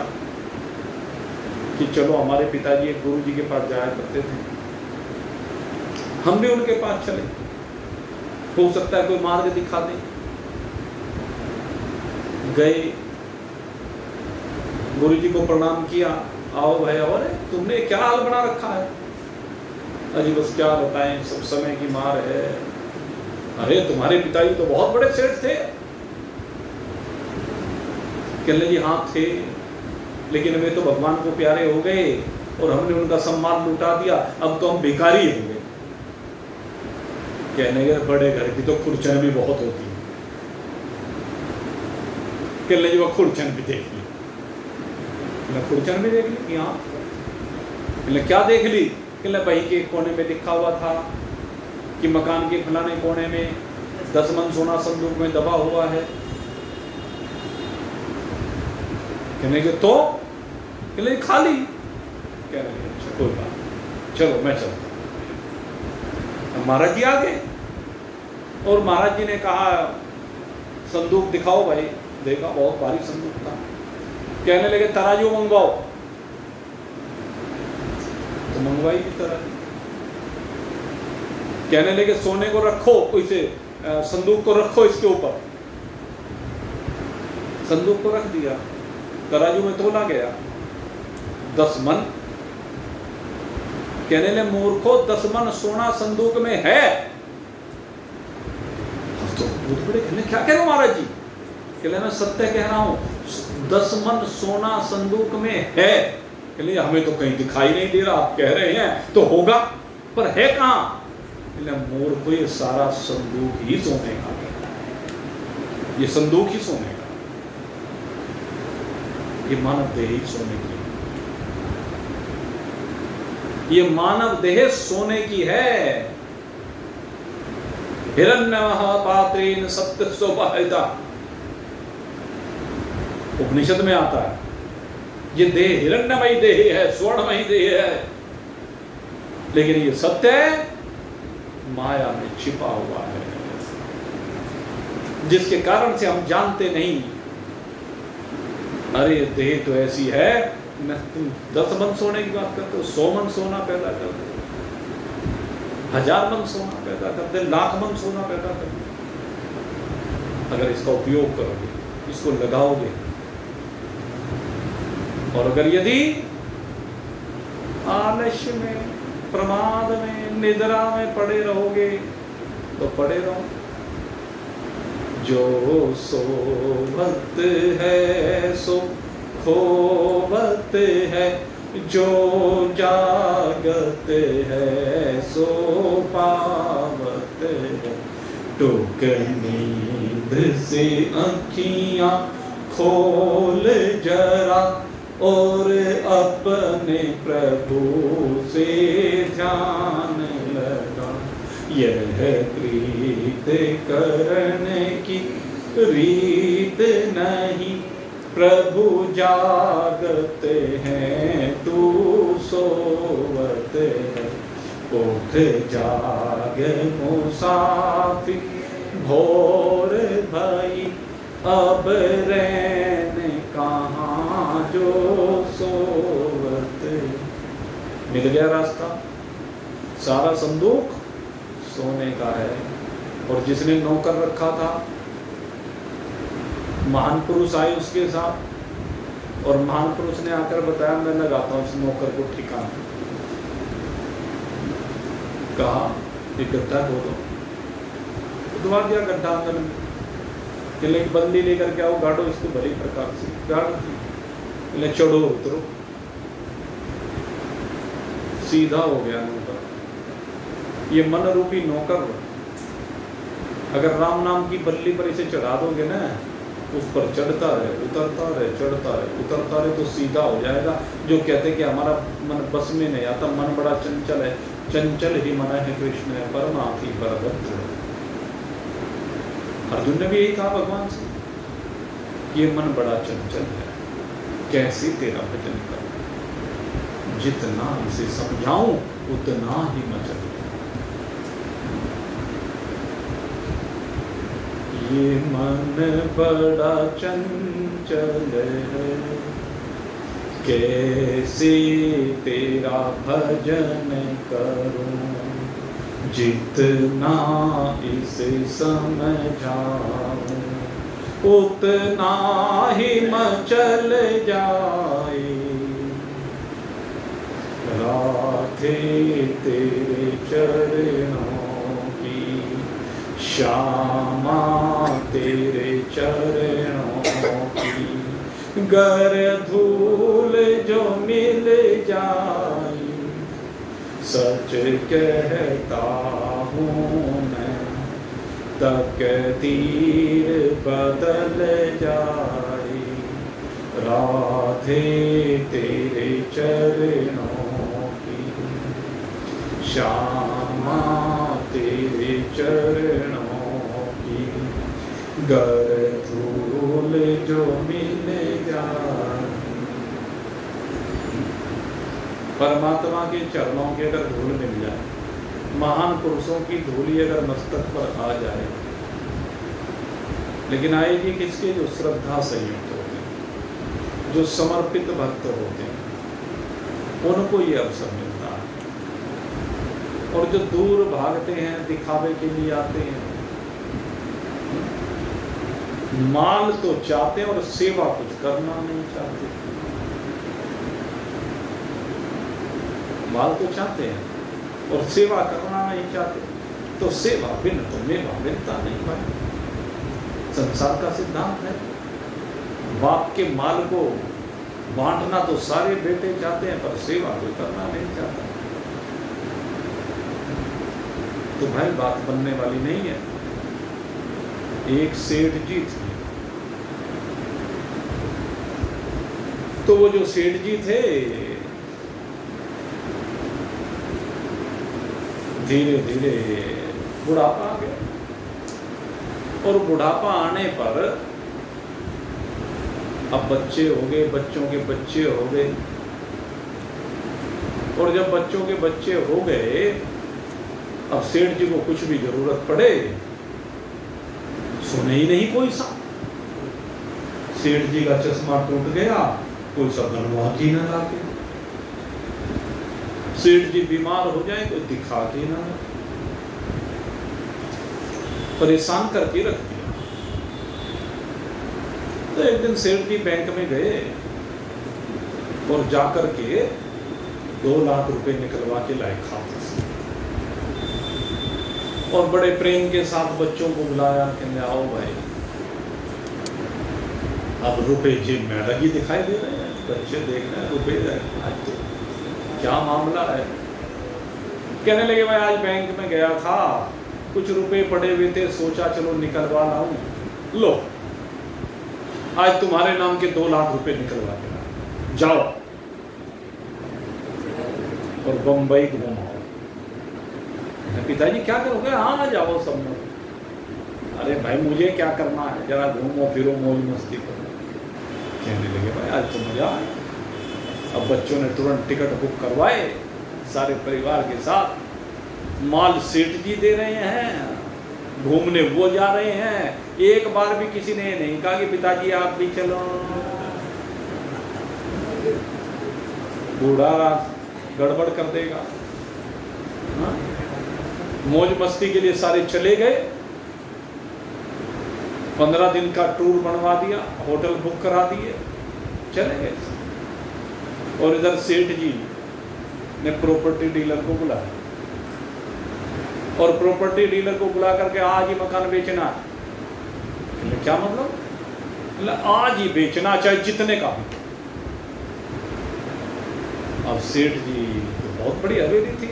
[SPEAKER 1] कि चलो हमारे पिताजी एक गुरु जी के पास जाया करते थे, हम भी उनके पास चले, हो सकता है कोई मार्ग दिखा दे। गए, गुरु जी को प्रणाम किया, आओ भाई, और तुमने क्या हाल बना रखा है? अजी बस क्या बताएं, सब समय की मार है, अरे तुम्हारे पिताजी तो बहुत बड़े सेठ थे। कहने जी हाँ थे, लेकिन वे तो भगवान को प्यारे हो गए और हमने उनका सम्मान लुटा दिया, अब तो हम भिखारी हो गए। कहने के बड़े घर की तो खुरचन भी बहुत होती है। कहने जी वो खुरचन भी देख ली। खुरचन भी देख ली कि हाँ। क्या देख ली? कहने भाई के कोने में लिखा हुआ था कि मकान के फलाने कोने में 10 मन सोना संदूक में दबा हुआ है। कहने के तो कहने खाली। कहने अच्छा कोई बात, चलो मैं चलता। महाराज जी आ गए और महाराज जी ने कहा संदूक दिखाओ भाई। देखा बहुत भारी संदूक था। कहने लगे तराजू मंगवाओ। तो मंगवाई भी तराजू। कहने लगे सोने को रखो, इसे संदूक को रखो इसके ऊपर। संदूक को रख दिया, तराजू में तोला गया 10 मन। कहने लगे मूर्खो 10 मन सोना संदूक में है। अब तो बहुत बड़े कहने क्या कह रहे हो महाराज जी? कहने मैं सत्य कह रहा हूं, 10 मन सोना संदूक में है। कहने हमें तो कहीं दिखाई नहीं दे रहा, आप कह रहे हैं तो होगा, पर है कहां? कहने मूर्खो ये सारा संदूक ही सोने का, ये संदूक ही सोने का, ये मानव देह ही सोने की, ये मानव देह सोने की है। हिरण्यमः पात्रेण सप्तसोपाहिता, उपनिषद में आता है। ये देह हिरण्यमयी देह है, स्वर्णमयी देह है, लेकिन ये सत्य है, माया में छिपा हुआ है, जिसके कारण से हम जानते नहीं। अरे देह तो ऐसी है, तुम 10 मन सोने की बात करते हो, 100 मन सोना पैदा कर दो, 1000 मन सोना पैदा कर दे, 1,00,000 मन सोना पैदा कर दे। अगर इसका उपयोग करोगे, इसको लगाओगे, और अगर यदि आलस्य में, प्रमाद में, निद्रा में पड़े रहोगे तो पड़े रहो। जो सोवत है सो खोवत है, जो जागत है सो पावत है। टुक नींद से आँखियाँ खोल जरा और अपने प्रभु से ध्यान लगा। यह प्रीत करने की रीत नहीं, प्रभु जागते हैं तू सोवत है। उठ जाग मुसाफिर भोर भई, अब रहने कहाँ जो सोवत। मिल गया रास्ता, सारा संदूक सोने का है। और जिसने नौकर रखा था, महान पुरुष आए उसके साथ, और महान पुरुष ने आकर बताया मैं लगाता हूं इस नौकर को ठिकाना। कहा एक गड्ढा खोदो, खुदवा दिया गड्ढा अंदर में। एक बंदी लेकर के आओ, गाड़ो इसको भली प्रकार से, गाड़ दी, चढ़ो उतरो, सीधा हो गया नौकर। ये मन रूपी नौकर, अगर राम नाम की बल्ली पर इसे चढ़ा दोगे ना, उस पर चढ़ता रहे, उतरता रहे, चढ़ता रहे, उतरता रहे, तो सीधा हो जाएगा। जो कहते हैं कि हमारा मन बस में नहीं आता, मन बड़ा चंचल है, चंचल ही मन है कृष्ण है, परमार्थी परभद्र। अर्जुन ने भी यही कहा भगवान से, ये मन बड़ा चंचल है, कैसे तेरा भजन करूं, जितना इसे समझाऊं उतना ही मचल। ये मन बड़ा चंचल है, कैसे तेरा भजन करूं, जितना इसे समझाऊं उतना ही मचल जाए। राधे तेरे चरणों की श्यामा तेरे चरणों की गर धूल जो मिल जाए, सच कहता हूँ मैं तकदीर बदल जाए। राधे तेरे चरणों की, श्यामा तेरे चरणों की गर धूल जो मिल जाए। परमात्मा के चरणों के अगर धूल मिल जाए, महान पुरुषों की धूली अगर मस्तक पर आ जाए, लेकिन आएगी किसके? जो श्रद्धा संयुक्त होते हैं, जो समर्पित भक्त होते हैं, उनको ये अवसर मिलता है। और जो दूर भागते हैं, दिखावे के लिए आते हैं, माल तो चाहते हैं और सेवा कुछ करना नहीं चाहते। माल तो चाहते हैं और सेवा करना नहीं चाहते, तो सेवा बिन तो मेवा मिलता नहीं भाई। संसार का सिद्धांत है, बाप के माल को बांटना तो सारे बेटे चाहते हैं, पर सेवा कोई करना नहीं चाहता, तो भाई बात बनने वाली नहीं है। एक सेठ जी थे, तो वो जो सेठ जी थे धीरे धीरे बुढ़ापा आ गया, और बुढ़ापा आने पर अब बच्चे हो गए, बच्चों के बच्चे हो गए, और जब बच्चों के बच्चे हो गए, अब सेठ जी को कुछ भी जरूरत पड़े, सुने ही नहीं कोई सा। सेठ जी का चश्मा टूट गया, कोई सा बनवा के न लाके, सेठ जी बीमार हो जाए कोई दिखा के ना, परेशान करके रख दिया। तो एक दिन सेठ जी बैंक में गए और जाकर के 2 लाख रुपए निकलवा के लाए खाते से, और बड़े प्रेम के साथ बच्चों को बुलाया कि आओ भाई, अब रुपए जेब में अलग ही दिखाई दे रहे हैं, बच्चे देख रहे हैं रुपए, आज तो क्या मामला है। कहने लगे भाई आज बैंक में गया था, कुछ रुपए पड़े हुए थे, सोचा चलो निकलवा लाऊं, लो आज तुम्हारे नाम के 2 लाख रुपए निकलवा के जाओ और बम्बई घूमाओ। पिताजी क्या करोगे? हाँ जाओ सब लोग। अरे भाई मुझे क्या करना है, जरा घूमो फिरो मौज मस्ती करो। कहने लगे भाई आज तो मजा आया। अब बच्चों ने तुरंत टिकट बुक करवाए, सारे परिवार के साथ, माल सेठ जी दे रहे हैं, घूमने वो जा रहे हैं। एक बार भी किसी ने नहीं कहा कि पिताजी आप भी चलो। बूढ़ा गड़बड़ कर देगा। हाँ? मौज मस्ती के लिए सारे चले गए, 15 दिन का टूर बनवा दिया, होटल बुक करा दिए, चले गए। और इधर सेठ जी ने प्रॉपर्टी डीलर को बुलाया, और प्रॉपर्टी डीलर को बुला करके आज ही मकान बेचना है। क्या मतलब? आज ही बेचना, चाहे जितने का भी। अब सेठ जी तो बहुत बड़ी हवेली थी।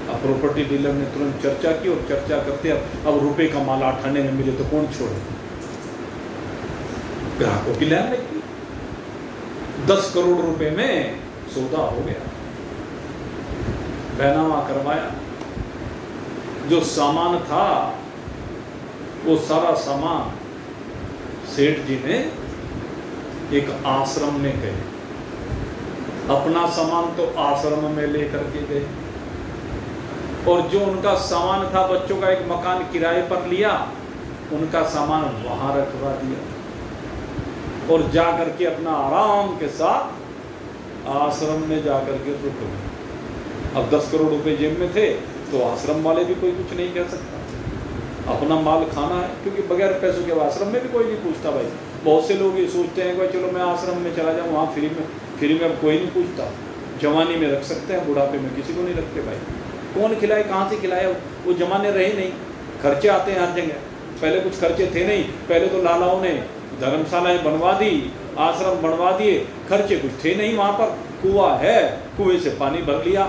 [SPEAKER 1] अब प्रॉपर्टी डीलर ने तुरंत चर्चा की, और चर्चा करते अब रुपए का माल आठाने में मिले तो कौन छोड़े। ग्राहकों की लहर लगी, 10 करोड़ रुपए में सौदा हो गया, बैनामा करवाया। जो सामान था वो सारा सामान सेठ जी ने एक आश्रम में गए, अपना सामान तो आश्रम में लेकर के गए, और जो उनका सामान था, बच्चों का एक मकान किराए पर लिया, उनका सामान वहां रखवा दिया, और जाकर के अपना आराम के साथ आश्रम में जाकर के रुक गए। अब 10 करोड़ रुपए जेब में थे, तो आश्रम वाले भी कोई कुछ नहीं कह सकता, अपना माल खाना है, क्योंकि बगैर पैसों के आश्रम में भी कोई नहीं पूछता भाई। बहुत से लोग ये सोचते हैं कि चलो मैं आश्रम में चला जाऊँ, वहाँ फ्री में अब कोई नहीं पूछता। जवानी में रख सकते हैं, बुढ़ापे में किसी को नहीं रखते भाई। कौन खिलाए, कहाँ से खिलाए? वो जमाने रहे नहीं, खर्चे आते हैं हर जगह। पहले कुछ खर्चे थे नहीं, पहले तो लालाओं ने धर्मशालाएं बनवा दी, आश्रम बनवा दिए, खर्चे कुछ थे नहीं। वहाँ पर कुआं है, कुएं से पानी भर लिया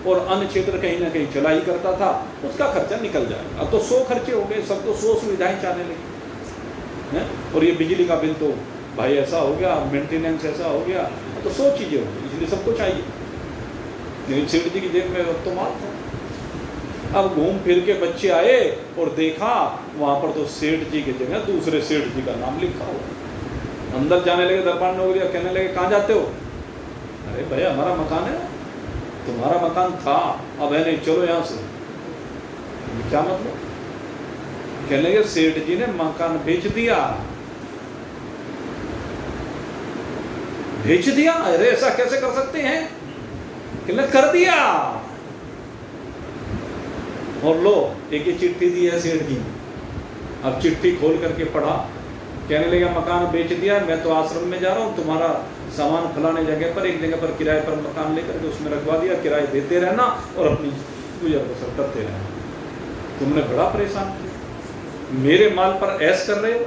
[SPEAKER 1] और अन्य क्षेत्र कहीं ना कहीं चला ही करता था, उसका खर्चा निकल जाएगा। अब तो 100 खर्चे हो गए, सब तो 100 सुविधाएं चाहने लगी हैं। और ये बिजली का बिल तो भाई ऐसा हो गया, मेंटेनेंस ऐसा हो गया, तो 100 चीज़ें हो गई, इसलिए सबको चाहिए। लेकिन सेठ जी की जेब में तो माल था। अब घूम फिर के बच्चे आए और देखा वहाँ पर तो सेठ जी की जगह दूसरे सेठ जी का नाम लिखा हुआ। अंदर जाने लगे दरबार नौकरिया, कहने लगे कहाँ जाते हो? अरे भैया हमारा मकान है। तुम्हारा मकान था, अब है नहीं, चलो यहाँ से। क्या मतलब? कहने लगे सेठ जी ने मकान बेच दिया। बेच दिया? अरे ऐसा कैसे कर सकते हैं? कहने कर दिया। और लो एक ही चिट्ठी दी है सेठ जी। अब चिट्ठी खोल करके पढ़ा, कहने लगा मकान बेच दिया, मैं तो आश्रम में जा रहा हूँ, तुम्हारा सामान फलाने जगह पर एक जगह पर किराए पर मकान लेकर के उसमें रखवा दिया, किराए देते रहना और अपनी गुजर बसर करते रहना। तुमने बड़ा परेशान किया, मेरे माल पर ऐश कर रहे हो,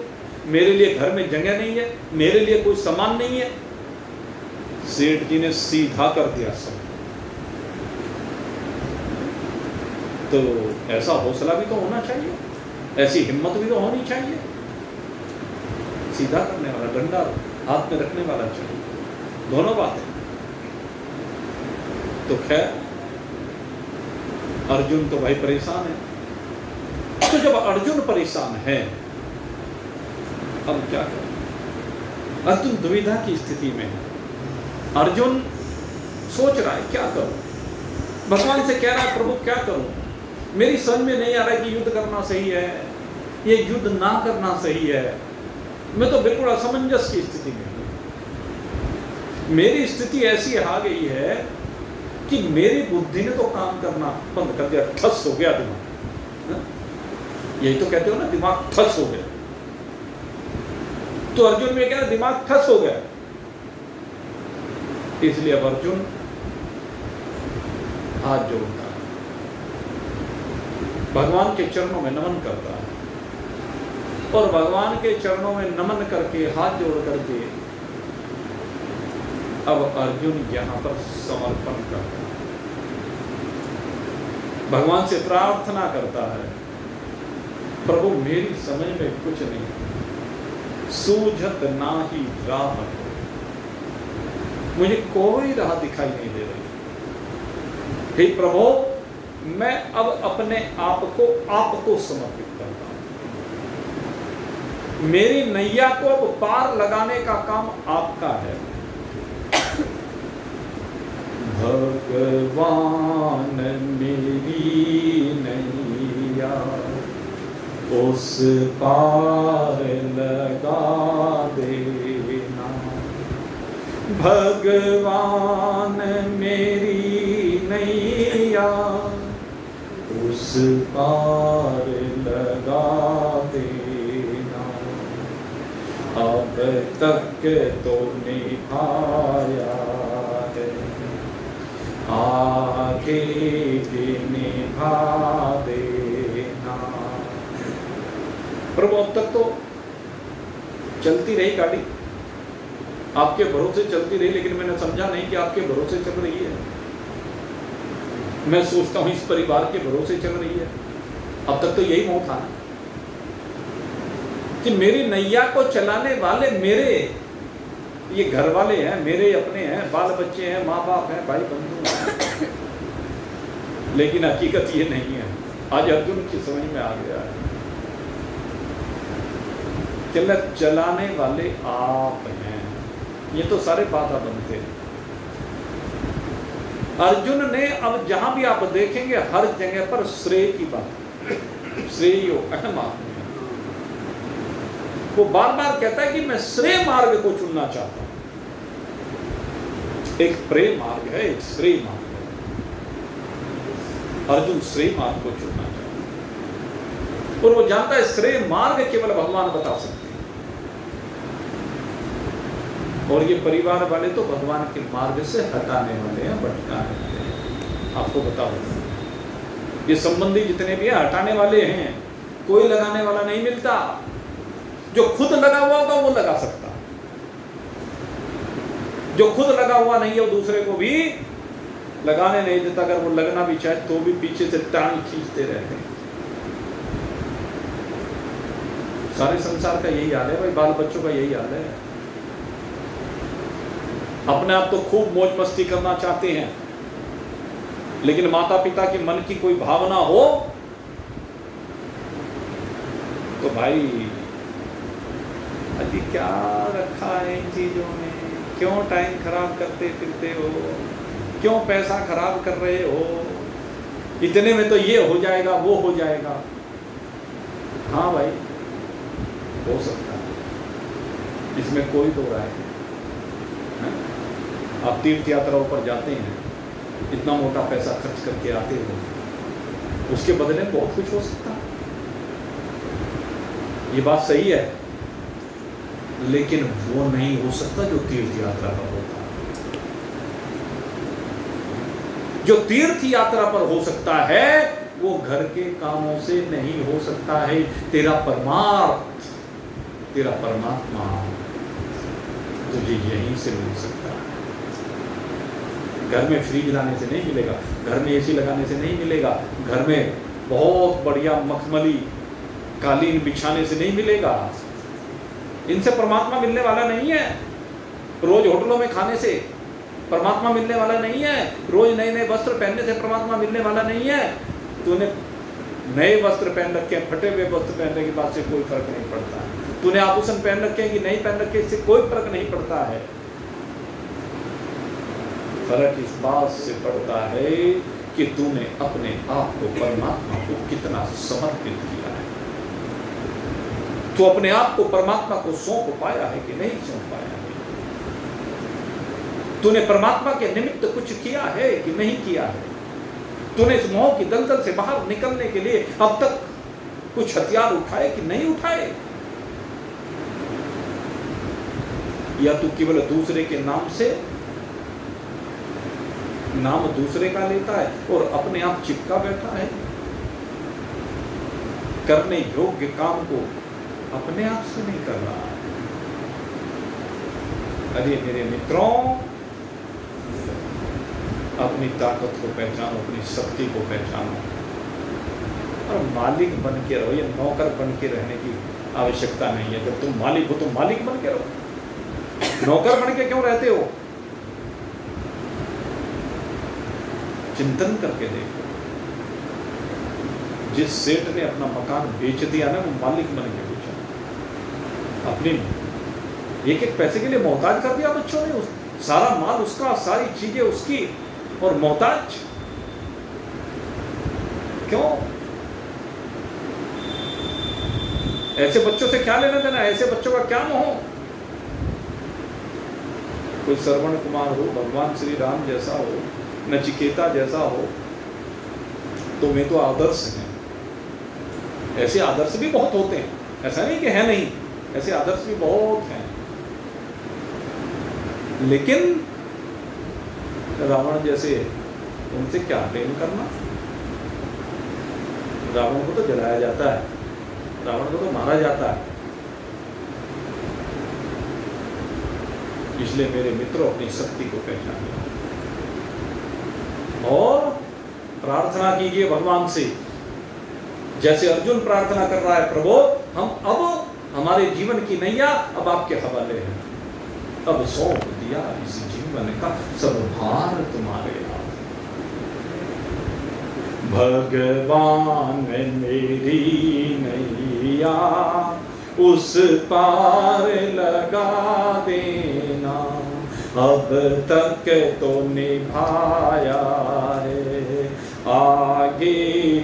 [SPEAKER 1] मेरे लिए घर में जगह नहीं है, मेरे लिए कोई सामान नहीं है। सेठ जी ने सीधा कर दिया सब। तो ऐसा हौसला भी तो होना चाहिए, ऐसी हिम्मत भी तो होनी चाहिए। सीधा करने वाला, डंडा हाथ में रखने वाला चाहिए, दोनों बातें। तो खैर अर्जुन तो भाई परेशान है। तो जब अर्जुन परेशान है, अब क्या करें? अर्जुन दुविधा की स्थिति में है। अर्जुन सोच रहा है क्या करूं, भगवान से कह रहा है प्रभु क्या करूं, मेरी समझ में नहीं आ रहा कि युद्ध करना सही है, ये युद्ध ना करना सही है। मैं तो बिल्कुल असमंजस की स्थिति में हूं। मेरी स्थिति ऐसी आ गई है कि मेरी बुद्धि ने तो काम करना बंद कर दिया, ठस हो गया दिमाग। यही तो कहते हो ना, दिमाग ठस हो गया। तो अर्जुन में क्या है, दिमाग ठस हो गया। इसलिए अब अर्जुन हाथ जोड़ता है, भगवान के चरणों में नमन करता है, और भगवान के चरणों में नमन करके हाथ जोड़ करके अब अर्जुन यहां पर समर्पण करता है, भगवान से प्रार्थना करता है, प्रभु मेरी समझ में कुछ नहीं, सूझत नाही राह, मुझे कोई राह दिखाई नहीं दे रही। हे प्रभु, मैं अब अपने आप को समर्पित करता हूं। मेरी नैया को अब पार लगाने का काम आपका है। भगवान मेरी नैया उस पार लगा देना, भगवान मेरी नैया उस पार लगा देना, अब तक तो निभाया है, आगे भी निभा देना। प्रभु अब तक तो चलती रही गाड़ी, आपके भरोसे चलती रही, लेकिन मैंने समझा नहीं कि आपके भरोसे चल रही है। मैं सोचता हूं इस परिवार के भरोसे चल रही है। अब तक तो यही मोह था कि मेरी नैया को चलाने वाले मेरे ये घर वाले हैं, मेरे अपने हैं, बाल बच्चे हैं, माँ बाप हैं, भाई बंधु हैं। लेकिन हकीकत ये नहीं है। आज अर्जुन की समझ में आ गया है कि चलाने वाले आप हैं, ये तो सारे बाधा बनते हैं। अर्जुन ने अब जहां भी आप देखेंगे हर जगह पर श्रेय की बात, श्रेयो अहम आदमी है। वो बार बार कहता है कि मैं श्रेय मार्ग को चुनना चाहता हूं। एक प्रेम मार्ग है, एक श्रेय मार्ग है। अर्जुन श्रेय मार्ग को चुनना चाहता है और वो जानता है श्रेय मार्ग केवल भगवान बता सकते हैं। और ये परिवार वाले तो भगवान के मार्ग से हटाने वाले हैं, भटकाने वाले हैं। आपको बताओ ये संबंधी जितने भी हैं हटाने वाले हैं, कोई लगाने वाला नहीं मिलता। जो खुद लगा हुआ होगा वो लगा सकता, जो खुद लगा हुआ नहीं है वो दूसरे को भी लगाने नहीं देता। अगर वो लगना भी चाहे तो भी पीछे से टांग खींचते रहते हैं। सारे संसार का यही हाल है भाई, बाल बच्चों का यही हाल है। अपने आप तो खूब मौज मस्ती करना चाहते हैं, लेकिन माता पिता के मन की कोई भावना हो तो भाई अजी क्या रखा है इन चीजों में, क्यों टाइम खराब करते फिरते हो, क्यों पैसा खराब कर रहे हो, इतने में तो ये हो जाएगा वो हो जाएगा। हाँ भाई हो सकता है, इसमें कोई दो राय नहीं। आप तीर्थ यात्राओं पर जाते हैं, इतना मोटा पैसा खर्च करके आते हो, उसके बदले में बहुत कुछ हो सकता है, ये बात सही है, लेकिन वो नहीं हो सकता जो तीर्थ यात्रा पर होता है। जो तीर्थ यात्रा पर हो सकता है वो घर के कामों से नहीं हो सकता है। तेरा परमार्थ, तेरा परमात्मा तुझे यहीं से मिल सकता है। घर में फ्रिज लाने से नहीं मिलेगा, घर में एसी लगाने से नहीं मिलेगा, घर में बहुत बढ़िया मखमली कालीन बिछाने से नहीं मिलेगा। इनसे परमात्मा मिलने वाला नहीं है। रोज होटलों में खाने से परमात्मा मिलने वाला नहीं है। रोज नए नए वस्त्र पहनने से परमात्मा मिलने वाला नहीं है। तूने नए वस्त्र पहन रखे हैं, फटे हुए वस्त्र पहनने की बात से कोई फर्क नहीं पड़ता है। तूने आभूषण पहन रखे हैं कि नहीं पहन रखे, इससे कोई फर्क नहीं पड़ता है। फर्क इस बात से पड़ता है कि तूने अपने आप को परमात्मा को कितना समर्पित किया है। तो अपने आप को परमात्मा को सौंप पाया है कि नहीं सौंप पाया है। तूने परमात्मा के निमित्त कुछ किया है कि नहीं किया है। तूने इस मोह की दलदल से बाहर निकलने के लिए अब तक कुछ हथियार उठाए कि नहीं उठाए, या तू केवल दूसरे के नाम से नाम दूसरे का लेता है और अपने आप चिपका बैठा है। करने योग्य काम को अपने आप से नहीं कर रहा है। अरे मेरे मित्रों, अपनी ताकत को पहचानो, अपनी शक्ति को पहचानो और मालिक बन के रहो। ये नौकर बन के रहने की आवश्यकता नहीं है। जब तुम मालिक हो तो मालिक बन के रहो। नौकर बन के क्यों रहते हो? चिंतन करके देखो। जिस सेठ ने अपना मकान बेच दिया ना, वो मालिक बन के बेचा। अपने एक एक पैसे के लिए मोहताज कर दिया बच्चों ने। सारा माल उसका, सारी चीजें उसकी, और मोहताज क्यों? ऐसे बच्चों से क्या लेना देना? ऐसे बच्चों का क्या मोह? कोई श्रवण कुमार हो, भगवान श्री राम जैसा हो, नचिकेता जैसा हो, तो वे तो आदर्श हैं। ऐसे आदर्श भी बहुत होते हैं, ऐसा नहीं कि है नहीं, ऐसे आदर्श भी बहुत हैं। लेकिन रावण जैसे, उनसे क्या प्रेम करना? रावण को तो जलाया जाता है, रावण को तो मारा जाता है। इसलिए मेरे मित्रों, अपनी शक्ति को पहचानिए और प्रार्थना कीजिए भगवान से। जैसे अर्जुन प्रार्थना कर रहा है, प्रभु हम अब हमारे जीवन की नैया अब आपके हवाले है। अब सौंप दिया इस जीवन का सब भार तुम्हारे हाथ। भगवान मेरी नैया उस पार लगा देना, अब तक तो निभाया है, आगे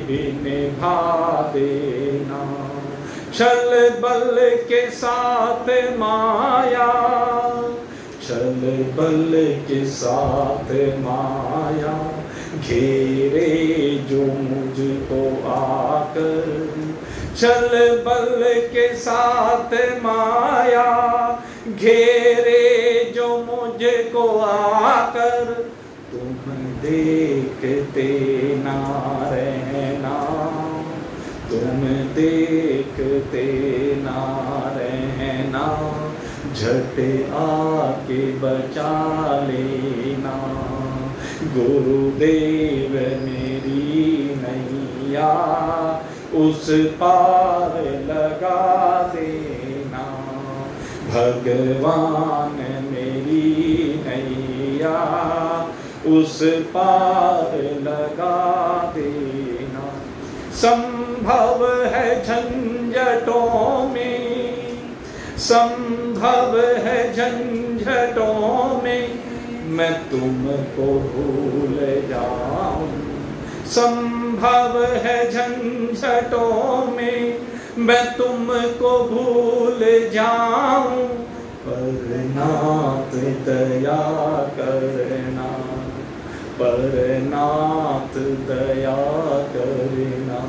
[SPEAKER 1] भी निभा देना। छल बल के साथ माया, छल बल के साथ माया, घेरे जो मुझको आकर। छल बल के साथ माया, घेरे जो मुझको आकर, तुम देखते ना रहना, तुम देखते ना रहना, झट आके बचा लेना। गुरुदेव मेरी नैया उस पार लगा देना। भगवान मेरी नैया उस पार लगा देना। संभव है झंझटों में, संभव है झंझटों में मैं तुमको भूल जाऊं। संभव है झंझटों में मैं तुमको भूल जाऊं, पर नाथ दया करना, पर नाथ दया करना,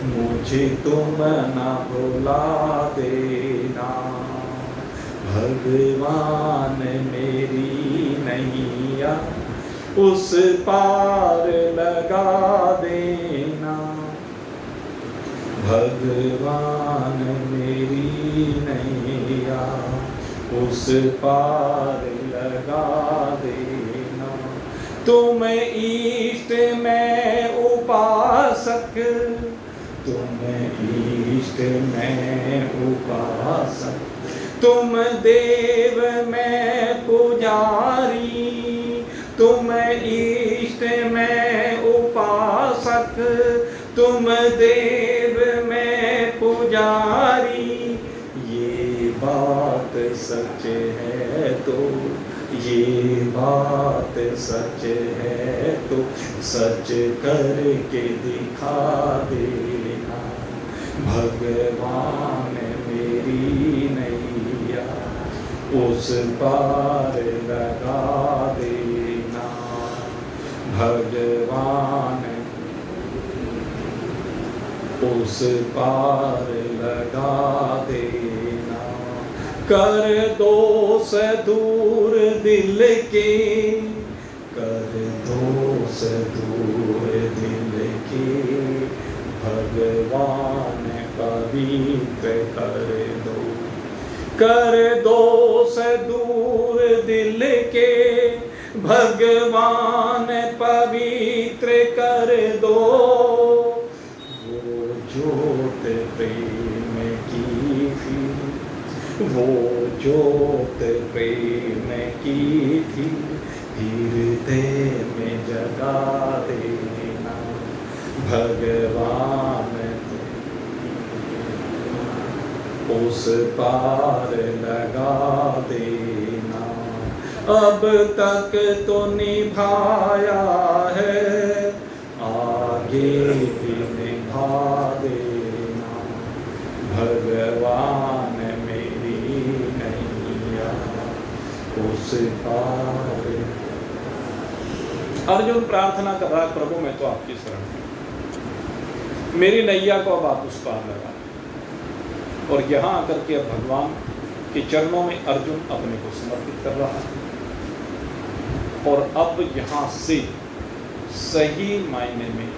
[SPEAKER 1] मुझे तुम ना भुला देना। भगवान मेरी नैया उस पार लगा देना। भगवान मेरी नैया उस पार लगा देना। तुम इष्ट में उपासक, तुम इष्ट में उपासक, तुम देव में पुजारी, तुम इष्ट में उपासक, तुम देव में पुजारी। ये बात सच है तो, ये बात सच है तो सच करके दिखा देना। भगवान मेरी नैया उस पार लगा देना। भगवान उस पार लगा देना। कर दोष दूर दिल के, कर दोष दूर दिल के, भगवान पवित्र कर दो। कर दोष दूर दिल के, भगवान पवित्र कर दो। वो ज्योत प्रेम की थी, वो ज्योत प्रेम की थी, हृदय में जगा देना। भगवान उस पार लगा देना। अब तक तो निभाया है, आगे भी निभा देना। भगवान मेरी नैया उस पार। अर्जुन प्रार्थना कर रहा है, प्रभु मैं तो आपकी शरण हूं, मेरी नैया को अब आप उस पार लगा। और यहाँ आकर के अब भगवान के चरणों में अर्जुन अपने को समर्पित कर रहा है। और अब यहाँ से सही मायने में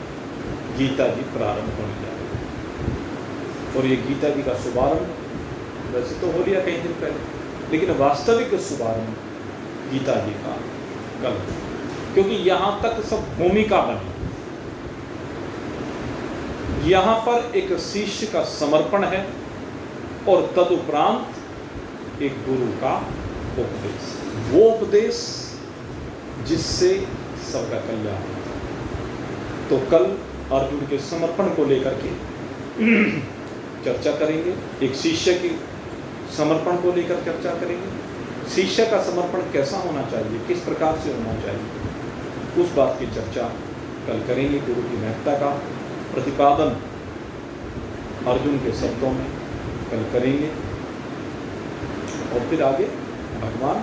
[SPEAKER 1] गीता जी प्रारंभ होने जा रही है। और ये गीता जी का शुभारंभ वैसे तो हो लिया कई दिन पहले, लेकिन वास्तविक शुभारंभ गीता जी का कल, क्योंकि यहाँ तक सब भूमिका बनी। यहाँ पर एक शिष्य का समर्पण है और तदुपरांत एक गुरु का उपदेश, वो उपदेश जिससे सबका कल्याण होता। तो कल अर्जुन के समर्पण को लेकर के चर्चा करेंगे, एक शिष्य के समर्पण को लेकर चर्चा करेंगे। शिष्य का समर्पण कैसा होना चाहिए, किस प्रकार से होना चाहिए, उस बात की चर्चा कल करेंगे। गुरु की महत्ता का प्रतिपादन अर्जुन के शब्दों में कल करेंगे। और फिर आगे भगवान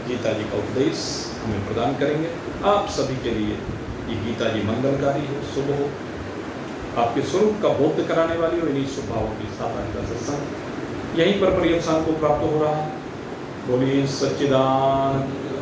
[SPEAKER 1] गीता जी का उपदेश हमें प्रदान करेंगे। आप सभी के लिए ये गीता जी मंगलकारी हो, शुभ हो, आपके स्वरूप का बोध कराने वाली हो। इन्हीं स्वभावों के साथ आज का सत्संग यहीं पर पर्यवसान को प्राप्त हो रहा है। बोलिए सच्चिदानंद